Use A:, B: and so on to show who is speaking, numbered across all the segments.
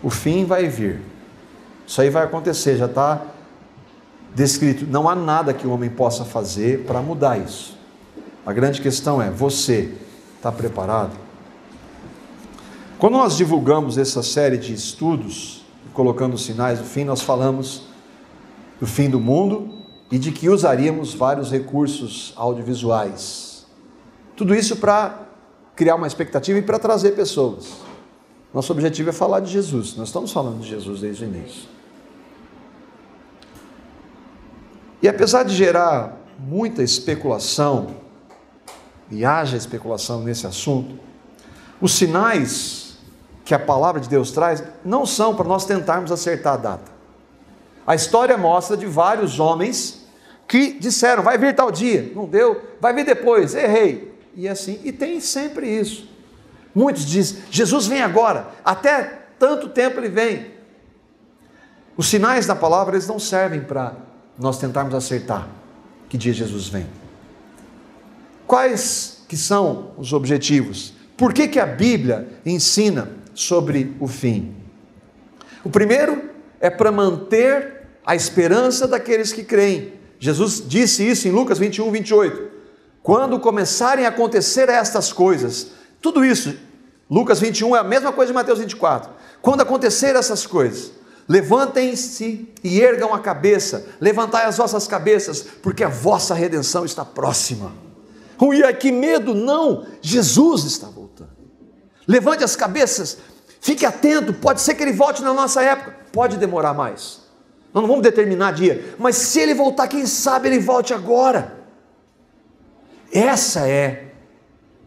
A: O fim vai vir. Isso aí vai acontecer, já está descrito. Não há nada que o homem possa fazer para mudar isso. A grande questão é, você está preparado? Quando nós divulgamos essa série de estudos, colocando os sinais do fim, nós falamos do fim do mundo e de que usaríamos vários recursos audiovisuais. Tudo isso para criar uma expectativa e para trazer pessoas. Nosso objetivo é falar de Jesus. Nós estamos falando de Jesus desde o início. E apesar de gerar muita especulação, e haja especulação nesse assunto, os sinais que a palavra de Deus traz não são para nós tentarmos acertar a data. A história mostra de vários homens que disseram, vai vir tal dia, não deu, vai vir depois, errei. E assim, e tem sempre isso. Muitos dizem, Jesus vem agora, até tanto tempo ele vem. Os sinais da palavra, eles não servem para nós tentarmos acertar que dia Jesus vem. Quais que são os objetivos? Por que a Bíblia ensina sobre o fim? O primeiro é para manter a esperança daqueles que creem. Jesus disse isso em Lucas 21, 28. Quando começarem a acontecer estas coisas, tudo isso, Lucas 21 é a mesma coisa de Mateus 24. Quando acontecer essas coisas, levantem-se e ergam a cabeça, levantai as vossas cabeças, porque a vossa redenção está próxima. E que medo, não, Jesus está voltando. Levante as cabeças, fique atento, pode ser que ele volte na nossa época, pode demorar mais. Nós não vamos determinar dia, mas se ele voltar, quem sabe ele volte agora. Essa é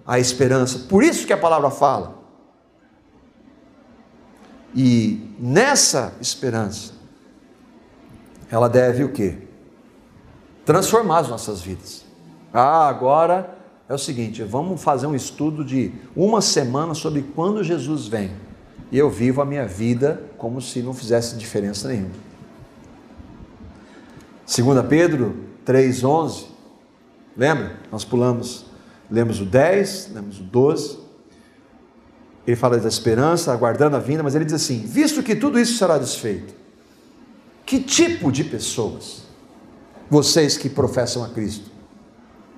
A: a esperança, por isso que a palavra fala. E nessa esperança, ela deve o quê? Transformar as nossas vidas. Agora é o seguinte, vamos fazer um estudo de uma semana sobre quando Jesus vem. E eu vivo a minha vida como se não fizesse diferença nenhuma. 2 Pedro 3,11, lembra? Nós lemos o 10, lemos o 12. Ele fala da esperança, aguardando a vinda, mas ele diz assim, visto que tudo isso será desfeito, que tipo de pessoas, vocês que professam a Cristo,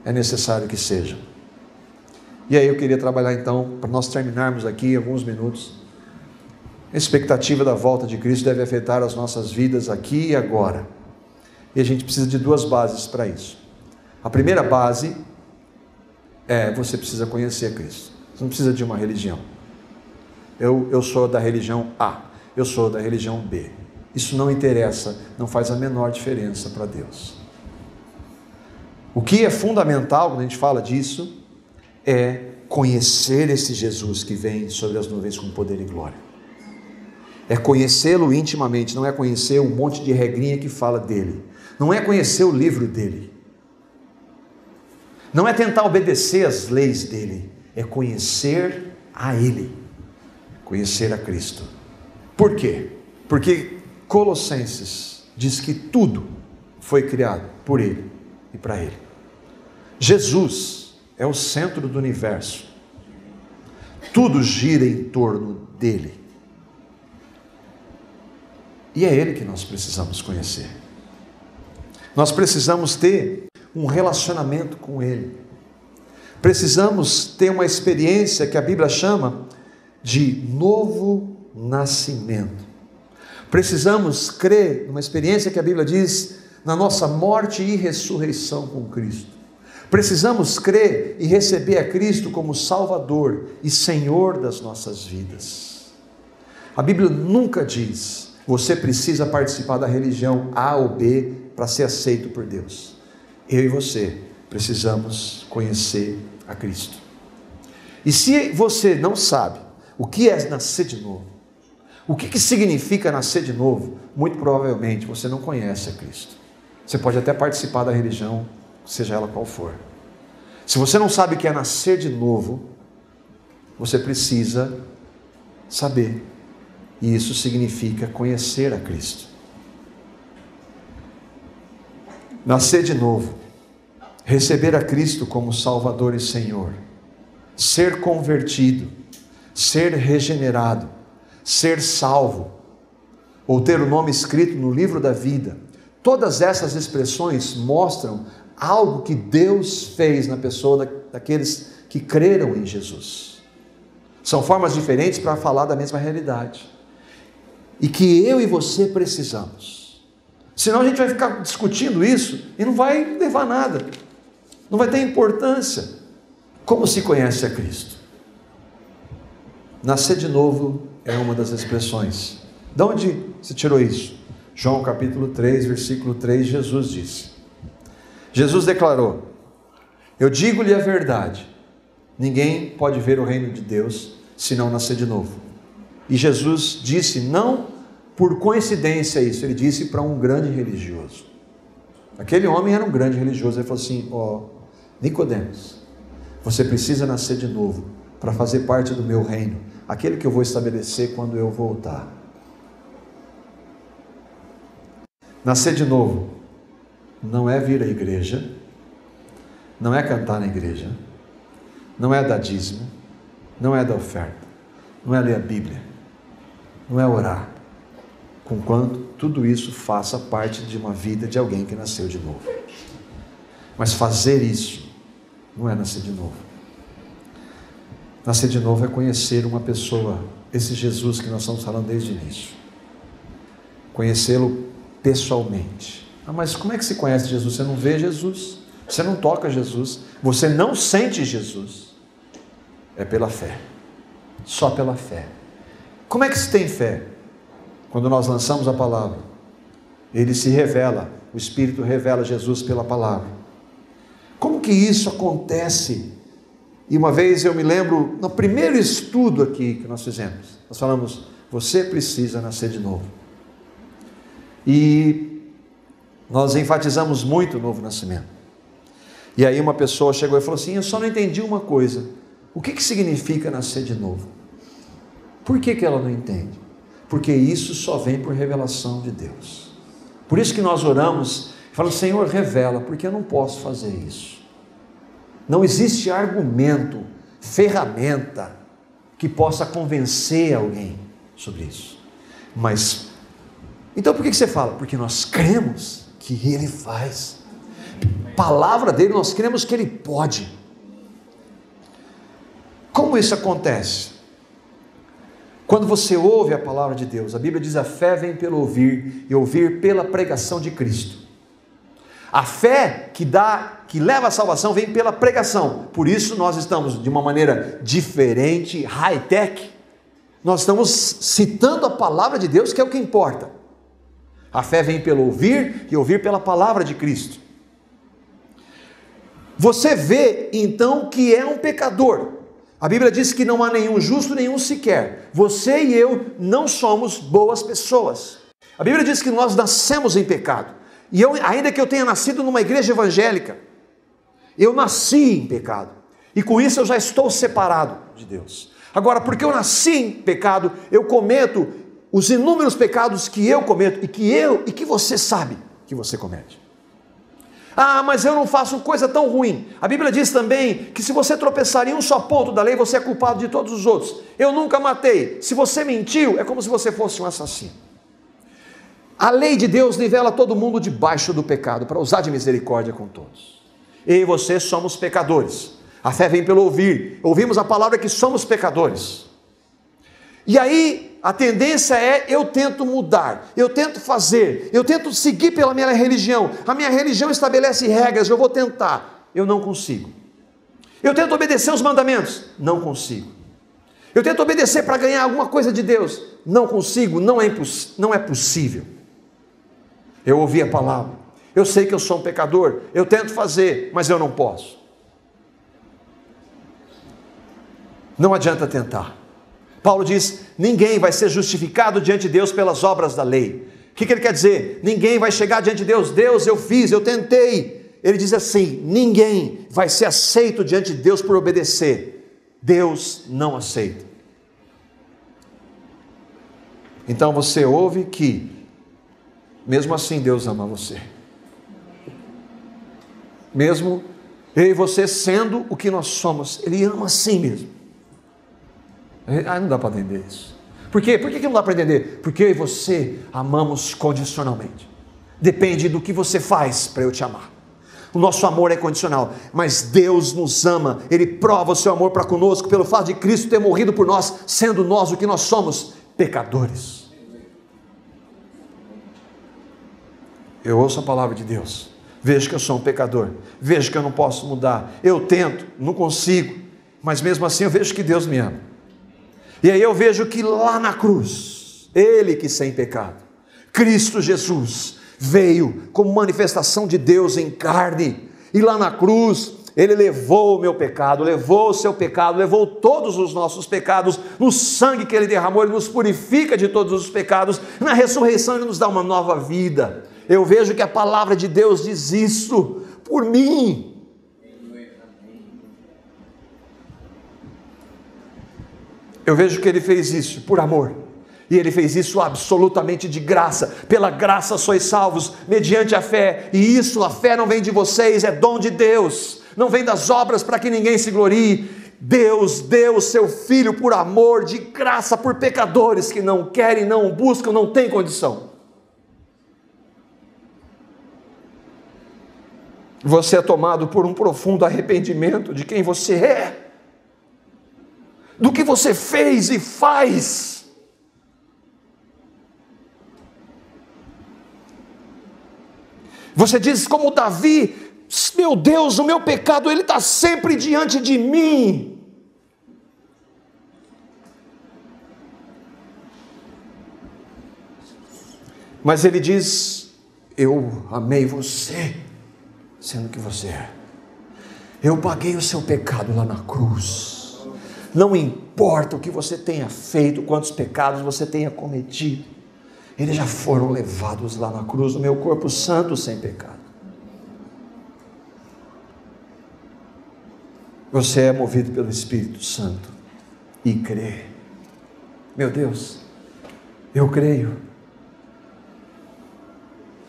A: é necessário que sejam? E aí eu queria trabalhar então, para nós terminarmos aqui em alguns minutos, a expectativa da volta de Cristo deve afetar as nossas vidas aqui e agora. E a gente precisa de duas bases para isso. A primeira base é, você precisa conhecer Cristo. Você não precisa de uma religião. Eu sou da religião A, eu sou da religião B. Isso não interessa, não faz a menor diferença para Deus. O que é fundamental quando a gente fala disso é conhecer esse Jesus que vem sobre as nuvens com poder e glória. É conhecê-lo intimamente, não é conhecer um monte de regrinha que fala dele. Não é conhecer o livro dele. Não é tentar obedecer às leis dele. É conhecer a ele. Conhecer a Cristo. Por quê? Porque Colossenses diz que tudo foi criado por ele e para ele. Jesus é o centro do universo. Tudo gira em torno dele. E é ele que nós precisamos conhecer. Nós precisamos ter um relacionamento com ele. Precisamos ter uma experiência que a Bíblia chama de novo nascimento. Precisamos crer numa experiência que a Bíblia diz na nossa morte e ressurreição com Cristo. Precisamos crer e receber a Cristo como Salvador e Senhor das nossas vidas. A Bíblia nunca diz, você precisa participar da religião A ou B para ser aceito por Deus. Eu e você precisamos conhecer a Cristo. E se você não sabe o que é nascer de novo, o que significa nascer de novo, muito provavelmente você não conhece a Cristo. Você pode até participar da religião, seja ela qual for. Se você não sabe o que é nascer de novo, você precisa saber. E isso significa conhecer a Cristo. Nascer de novo, receber a Cristo como Salvador e Senhor, ser convertido, ser regenerado, ser salvo, ou ter o nome escrito no livro da vida. Todas essas expressões mostram algo que Deus fez na pessoa daqueles que creram em Jesus. São formas diferentes para falar da mesma realidade. E que eu e você precisamos. Senão a gente vai ficar discutindo isso e não vai levar a nada. Não vai ter importância. Como se conhece a Cristo? Nascer de novo é uma das expressões. De onde se tirou isso? João capítulo 3, versículo 3, Jesus declarou: eu digo-lhe a verdade, ninguém pode ver o reino de Deus se não nascer de novo. E Jesus disse, não por coincidência isso, ele disse para um grande religioso. Aquele homem era um grande religioso, ele falou assim: Nicodemos, você precisa nascer de novo para fazer parte do meu reino, aquele que eu vou estabelecer quando eu voltar. Nascer de novo não é vir à igreja, não é cantar na igreja, não é dar dízimo, não é dar oferta, não é ler a Bíblia, não é orar, conquanto tudo isso faça parte de uma vida de alguém que nasceu de novo. Mas fazer isso não é nascer de novo. Nascer de novo é conhecer uma pessoa, esse Jesus que nós estamos falando desde o início. Conhecê-lo pessoalmente. Mas como é que se conhece Jesus? Você não vê Jesus, você não toca Jesus, você não sente Jesus. É pela fé, só pela fé. Como é que se tem fé? Quando nós lançamos a palavra, ele se revela, o Espírito revela Jesus pela palavra. Como que isso acontece? E uma vez eu me lembro, no primeiro estudo aqui que nós fizemos, nós falamos, você precisa nascer de novo. E nós enfatizamos muito o novo nascimento. E aí uma pessoa chegou e falou assim, eu só não entendi uma coisa, o que significa nascer de novo? Por que ela não entende? Porque isso só vem por revelação de Deus. Por isso que nós oramos, falamos, Senhor, revela, porque eu não posso fazer isso. Não existe argumento, ferramenta que possa convencer alguém sobre isso. Mas, então por que você fala? Porque nós cremos que Ele faz. Palavra dele, nós cremos que Ele pode. Como isso acontece? Quando você ouve a palavra de Deus, a Bíblia diz, a fé vem pelo ouvir, e ouvir pela pregação de Cristo. A fé que leva à salvação vem pela pregação. Por isso nós estamos de uma maneira diferente, high-tech. Nós estamos citando a palavra de Deus, que é o que importa. A fé vem pelo ouvir e ouvir pela palavra de Cristo. Você vê então que é um pecador. A Bíblia diz que não há nenhum justo, nenhum sequer. Você e eu não somos boas pessoas. A Bíblia diz que nós nascemos em pecado. E eu, ainda que eu tenha nascido numa igreja evangélica, eu nasci em pecado. E com isso eu já estou separado de Deus. Agora, porque eu nasci em pecado, eu cometo os inúmeros pecados que eu cometo e que você sabe que você comete. Ah, mas eu não faço coisa tão ruim. A Bíblia diz também que se você tropeçar em um só ponto da lei, você é culpado de todos os outros. Eu nunca matei. Se você mentiu, é como se você fosse um assassino. A lei de Deus nivela todo mundo debaixo do pecado, para usar de misericórdia com todos. Eu e você somos pecadores. A fé vem pelo ouvir. Ouvimos a palavra que somos pecadores. E aí, a tendência é, eu tento mudar, eu tento fazer, eu tento seguir pela minha religião. A minha religião estabelece regras, eu vou tentar. Eu não consigo. Eu tento obedecer os mandamentos. Não consigo. Eu tento obedecer para ganhar alguma coisa de Deus. Não consigo, não é possível. Eu ouvi a palavra, eu sei que eu sou um pecador, eu tento fazer, mas eu não posso. Não adianta tentar. Paulo diz, ninguém vai ser justificado diante de Deus pelas obras da lei. O que ele quer dizer? Ninguém vai chegar diante de Deus, Deus, eu fiz, eu tentei. Ele diz assim, ninguém vai ser aceito diante de Deus por obedecer. Deus não aceita. Então você ouve que, mesmo assim Deus ama você. Mesmo eu e você sendo o que nós somos, Ele ama assim mesmo. Não dá para entender isso. Por quê? Por que não dá para entender? Porque eu e você amamos condicionalmente. Depende do que você faz para eu te amar. O nosso amor é condicional, mas Deus nos ama, Ele prova o seu amor para conosco, pelo fato de Cristo ter morrido por nós, sendo nós o que nós somos, pecadores. Eu ouço a palavra de Deus, vejo que eu sou um pecador, vejo que eu não posso mudar, eu tento, não consigo, mas mesmo assim eu vejo que Deus me ama. E aí eu vejo que lá na cruz, Ele que sem pecado, Cristo Jesus, veio como manifestação de Deus em carne, e lá na cruz, Ele levou o meu pecado, levou o seu pecado, levou todos os nossos pecados, no sangue que Ele derramou, Ele nos purifica de todos os pecados, na ressurreição Ele nos dá uma nova vida. Eu vejo que a palavra de Deus diz isso, por mim. Eu vejo que Ele fez isso por amor. E Ele fez isso absolutamente de graça. Pela graça sois salvos, mediante a fé. E isso, a fé não vem de vocês, é dom de Deus. Não vem das obras para que ninguém se glorie. Deus deu o seu Filho por amor, de graça, por pecadores que não querem, não buscam, não têm condição. Você é tomado por um profundo arrependimento de quem você é, do que você fez e faz. Você diz como Davi: meu Deus, o meu pecado, ele está sempre diante de mim. Mas ele diz: eu amei você, sendo que você é. Eu paguei o seu pecado lá na cruz. Não importa o que você tenha feito, quantos pecados você tenha cometido, eles já foram levados lá na cruz, no meu corpo santo, sem pecado. Você é movido pelo Espírito Santo e crê. Meu Deus, eu creio.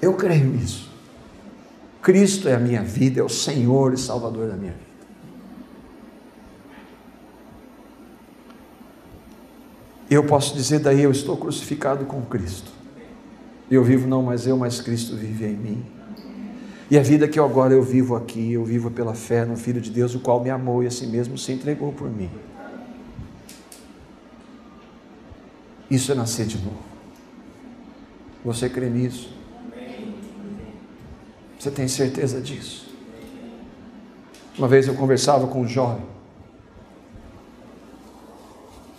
A: Eu creio nisso. Cristo é a minha vida, é o Senhor e Salvador da minha vida. Eu posso dizer daí: eu estou crucificado com Cristo. Eu vivo não mais eu, mas Cristo vive em mim. E a vida que agora eu vivo aqui, eu vivo pela fé no Filho de Deus, o qual me amou e assim mesmo se entregou por mim. Isso é nascer de novo. Você crê nisso? Você tem certeza disso? Uma vez eu conversava com um jovem,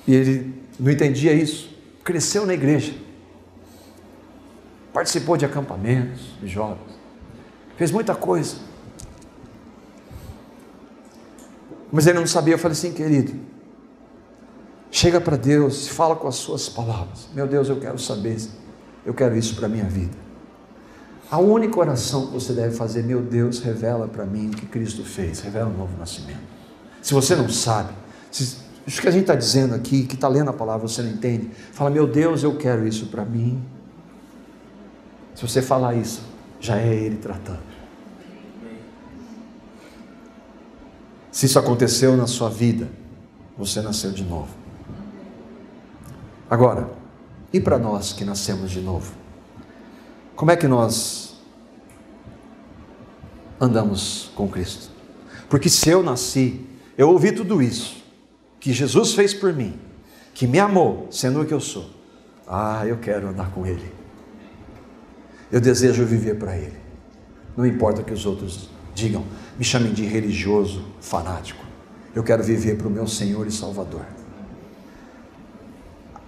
A: e ele não entendia isso. Cresceu na igreja, participou de acampamentos de jovens, fez muita coisa, mas ele não sabia. Eu falei assim: querido, chega para Deus, fala com as suas palavras. Meu Deus, eu quero saber, eu quero isso para a minha vida. A única oração que você deve fazer: meu Deus, revela para mim o que Cristo fez, revela um novo nascimento. Se você não sabe, isso que a gente está dizendo aqui, que está lendo a palavra, você não entende, fala: meu Deus, eu quero isso para mim. Se você falar isso, já é Ele tratando. Se isso aconteceu na sua vida, você nasceu de novo. Agora, e para nós que nascemos de novo? Como é que nós andamos com Cristo? Porque se eu nasci, eu ouvi tudo isso, que Jesus fez por mim, que me amou, sendo o que eu sou. Eu quero andar com Ele. Eu desejo viver para Ele. Não importa o que os outros digam, me chamem de religioso, fanático. Eu quero viver para o meu Senhor e Salvador.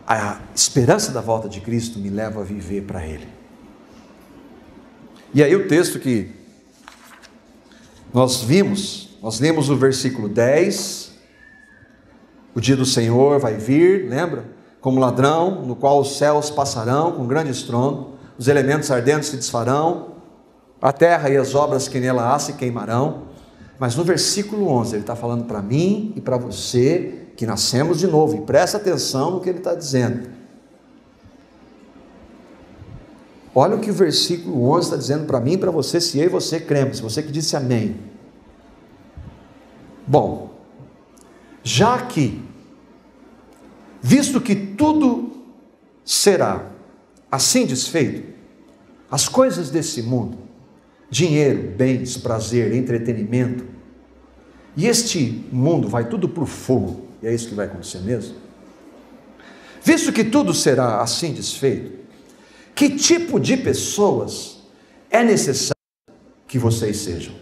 A: A esperança da volta de Cristo me leva a viver para Ele. E aí o texto que nós lemos o versículo 10, o dia do Senhor vai vir, lembra? Como ladrão, no qual os céus passarão com grande estrondo, os elementos ardentes se desfarão, a terra e as obras que nela há se queimarão. Mas no versículo 11, ele está falando para mim e para você, que nascemos de novo, e presta atenção no que ele está dizendo. Olha o que o versículo 11 está dizendo para mim e para você, se eu e você cremos, você que disse amém. Bom, já que, visto que tudo será assim desfeito, as coisas desse mundo, dinheiro, bens, prazer, entretenimento, e este mundo vai tudo para o fogo, e é isso que vai acontecer mesmo. Visto que tudo será assim desfeito, que tipo de pessoas é necessário que vocês sejam?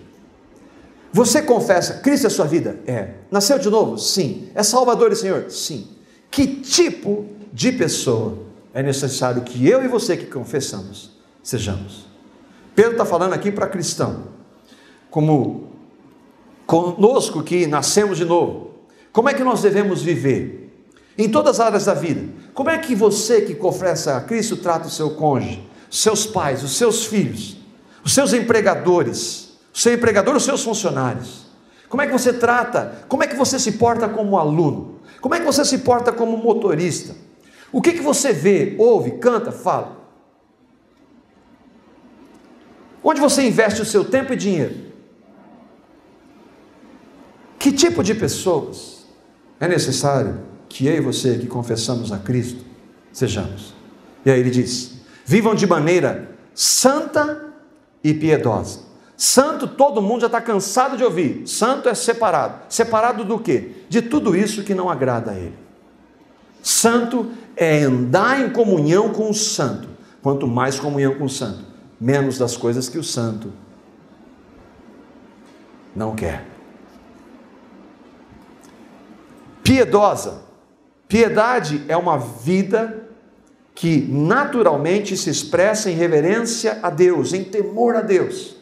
A: Você confessa, Cristo é a sua vida? É. Nasceu de novo? Sim. É Salvador e Senhor? Sim. Que tipo de pessoa é necessário que eu e você que confessamos sejamos? Pedro está falando aqui para cristão, como conosco que nascemos de novo. Como é que nós devemos viver? Em todas as áreas da vida. Como é que você que confessa a Cristo trata o seu cônjuge, os seus pais, os seus filhos, os seus empregadores, o seu empregador, os seus funcionários? Como é que você trata? Como é que você se porta como aluno? Como é que você se porta como motorista? O que você vê, ouve, canta, fala? Onde você investe o seu tempo e dinheiro? Que tipo de pessoas é necessário que eu e você que confessamos a Cristo sejamos? E aí ele diz: vivam de maneira santa e piedosa. Santo, todo mundo já está cansado de ouvir. Santo é separado. Separado do quê? De tudo isso que não agrada a ele. Santo é andar em comunhão com o santo. Quanto mais comunhão com o santo, menos das coisas que o santo não quer. Piedosa. Piedade é uma vida que naturalmente se expressa em reverência a Deus, em temor a Deus.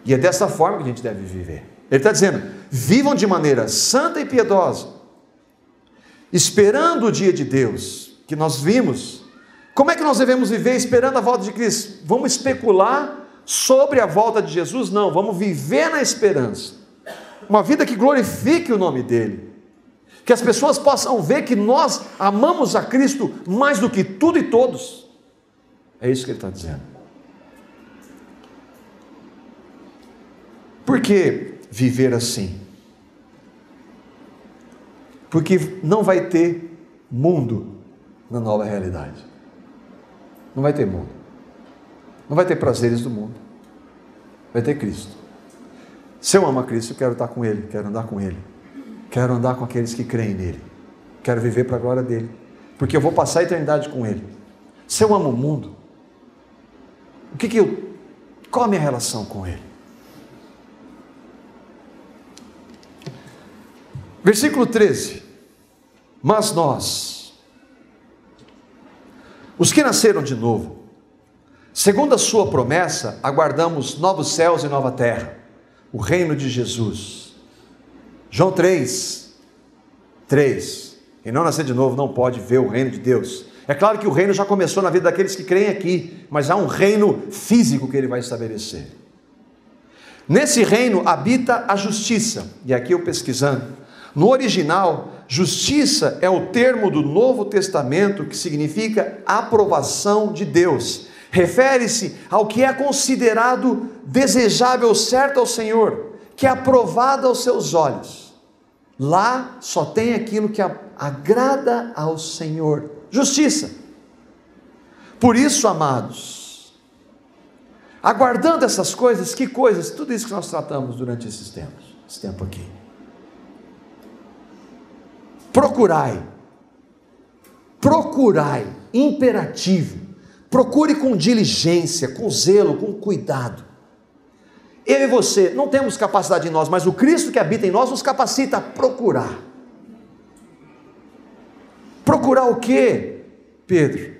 A: E é dessa forma que a gente deve viver. Ele está dizendo: vivam de maneira santa e piedosa, esperando o dia de Deus, que nós vimos. Como é que nós devemos viver esperando a volta de Cristo? Vamos especular sobre a volta de Jesus? Não, vamos viver na esperança. Uma vida que glorifique o nome dele. Que as pessoas possam ver que nós amamos a Cristo mais do que tudo e todos. É isso que ele está dizendo. Por que viver assim? Porque não vai ter mundo na nova realidade. Não vai ter mundo. Não vai ter prazeres do mundo. Vai ter Cristo. Se eu amo a Cristo, eu quero estar com Ele, quero andar com Ele. Quero andar com aqueles que creem nele. Quero viver para a glória dele. Porque eu vou passar a eternidade com Ele. Se eu amo o mundo, qual a minha relação com Ele? Versículo 13. Mas nós, os que nasceram de novo, segundo a sua promessa, aguardamos novos céus e nova terra, o reino de Jesus. João 3. Quem não nascer de novo não pode ver o reino de Deus. É claro que o reino já começou na vida daqueles que creem aqui, mas há um reino físico que ele vai estabelecer. Nesse reino habita a justiça. E aqui eu pesquisando, no original, justiça é o termo do Novo Testamento que significa aprovação de Deus. Refere-se ao que é considerado desejável, certo ao Senhor, que é aprovado aos seus olhos. Lá só tem aquilo que agrada ao Senhor. Justiça. Por isso, amados, aguardando essas coisas, que coisas? Tudo isso que nós tratamos durante esses tempos, esse tempo aqui. Procurai, imperativo, procure com diligência, com zelo, com cuidado. Eu e você não temos capacidade em nós, mas o Cristo que habita em nós nos capacita a procurar. Procurar o quê, Pedro?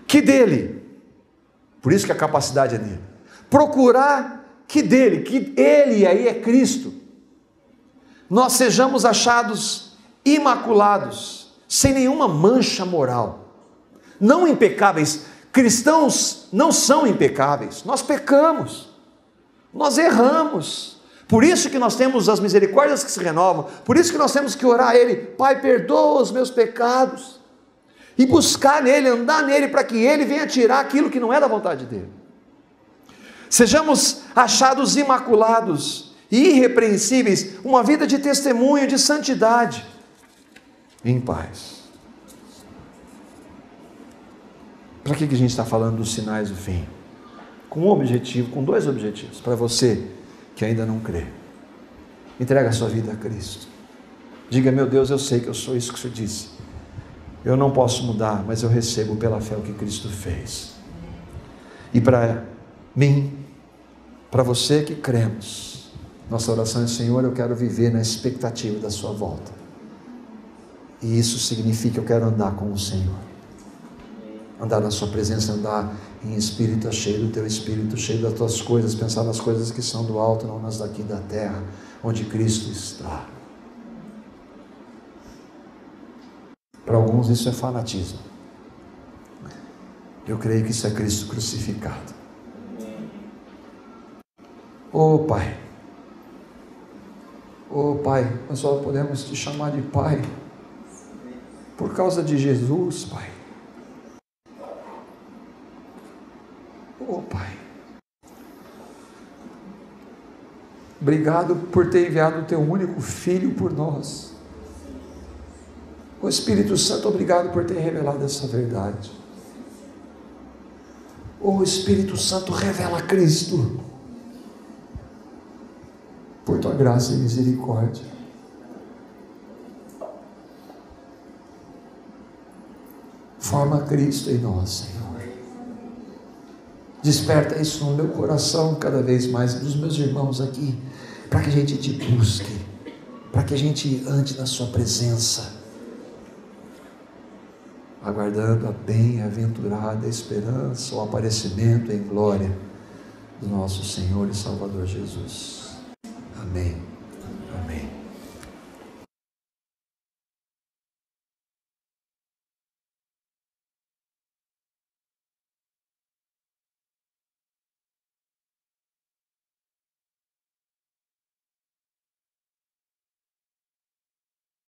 A: Que dele. Por isso que a capacidade é dele. Procurar que dele, que ele aí é Cristo. Nós sejamos achados imaculados, sem nenhuma mancha moral, não impecáveis. Cristãos não são impecáveis, nós pecamos, nós erramos, por isso que nós temos as misericórdias que se renovam, por isso que nós temos que orar a Ele: Pai, perdoa os meus pecados, e buscar nele, andar nele, para que Ele venha tirar aquilo que não é da vontade dEle. Sejamos achados imaculados, irrepreensíveis, uma vida de testemunho, de santidade, em paz. que a gente está falando dos sinais do fim? Com um objetivo, com dois objetivos, para você que ainda não crê. Entrega a sua vida a Cristo. Diga: meu Deus, eu sei que eu sou isso que o Senhor disse. Eu não posso mudar, mas eu recebo pela fé o que Cristo fez. E para mim, para você que cremos, nossa oração é: Senhor, eu quero viver na expectativa da sua volta. E isso significa: eu quero andar com o Senhor, andar na sua presença, andar em espírito, cheio do teu espírito, cheio das tuas coisas, pensar nas coisas que são do alto, não nas daqui da terra, onde Cristo está. Para alguns isso é fanatismo. Eu creio que isso é Cristo crucificado. Oh Pai, nós só podemos te chamar de Pai por causa de Jesus, Pai. Oh Pai, obrigado por ter enviado o teu único Filho por nós. O Espírito Santo, obrigado por ter revelado essa verdade. O Espírito Santo, revela Cristo por tua graça e misericórdia. Forma Cristo em nós, Senhor. Desperta isso no meu coração cada vez mais, dos meus irmãos aqui, para que a gente te busque, para que a gente ande na sua presença, aguardando a bem-aventurada esperança, o aparecimento em glória do nosso Senhor e Salvador Jesus. Amém.